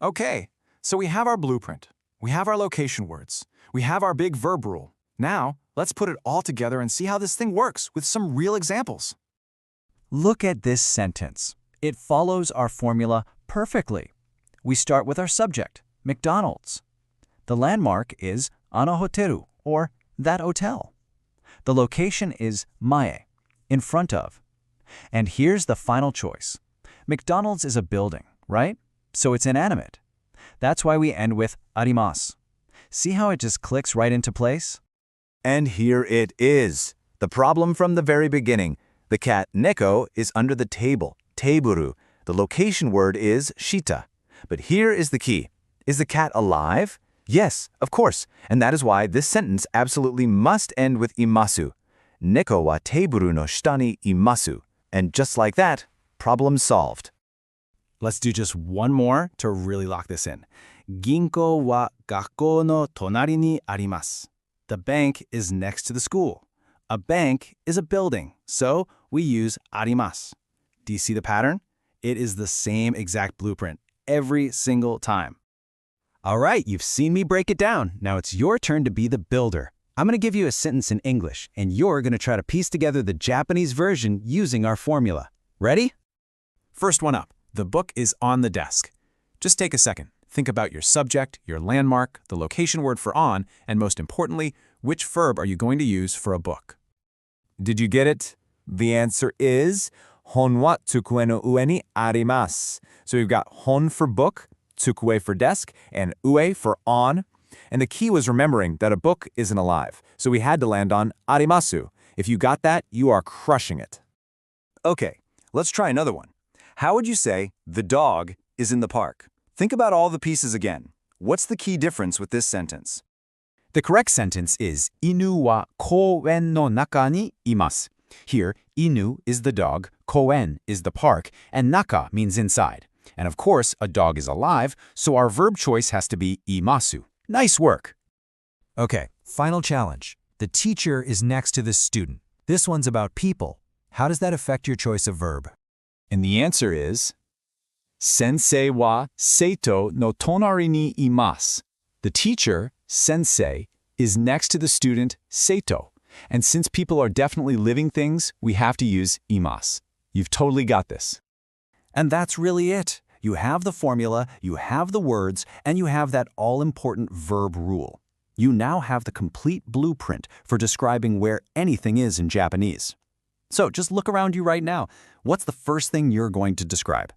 Okay, so we have our blueprint. We have our location words. We have our big verb rule. Now, let's put it all together and see how this thing works with some real examples. Look at this sentence. It follows our formula perfectly. We start with our subject, McDonald's. The landmark is ana hoteru, or that hotel. The location is mae, in front of. And here's the final choice. McDonald's is a building, right? So it's inanimate. That's why we end with arimasu. See how it just clicks right into place? And here it is. The problem from the very beginning. The cat neko is under the table, teiburu. The location word is shita. But here is the key. Is the cat alive? Yes, of course. And that is why this sentence absolutely must end with imasu. Neko wa teiburu no shita ni imasu. And just like that, problem solved. Let's do just one more to really lock this in. Ginko wa gakkou no tonari ni arimasu. The bank is next to the school. A bank is a building, so we use arimasu. Do you see the pattern? It is the same exact blueprint every single time. All right, you've seen me break it down. Now it's your turn to be the builder. I'm going to give you a sentence in English, and you're going to try to piece together the Japanese version using our formula. Ready? First one up. The book is on the desk. Just take a second. Think about your subject, your landmark, the location word for on, and most importantly, which verb are you going to use for a book? Did you get it? The answer is hon wa tsukue no ue ni arimasu. So we've got hon for book, tsukue for desk, and ue for on. And the key was remembering that a book isn't alive, so we had to land on arimasu. If you got that, you are crushing it. Okay, let's try another one. How would you say the dog is in the park? Think about all the pieces again. What's the key difference with this sentence? The correct sentence is inu wa kouen no naka ni imasu. Here, inu is the dog, kouen is the park, and naka means inside. And of course, a dog is alive, so our verb choice has to be imasu. Nice work! Okay, final challenge. The teacher is next to the student. This one's about people. How does that affect your choice of verb? And the answer is sensei wa seito no tonari ni imasu. The teacher, sensei, is next to the student, seito. And since people are definitely living things, we have to use imasu. You've totally got this. And that's really it. You have the formula, you have the words, and you have that all-important verb rule. You now have the complete blueprint for describing where anything is in Japanese. So just look around you right now. What's the first thing you're going to describe?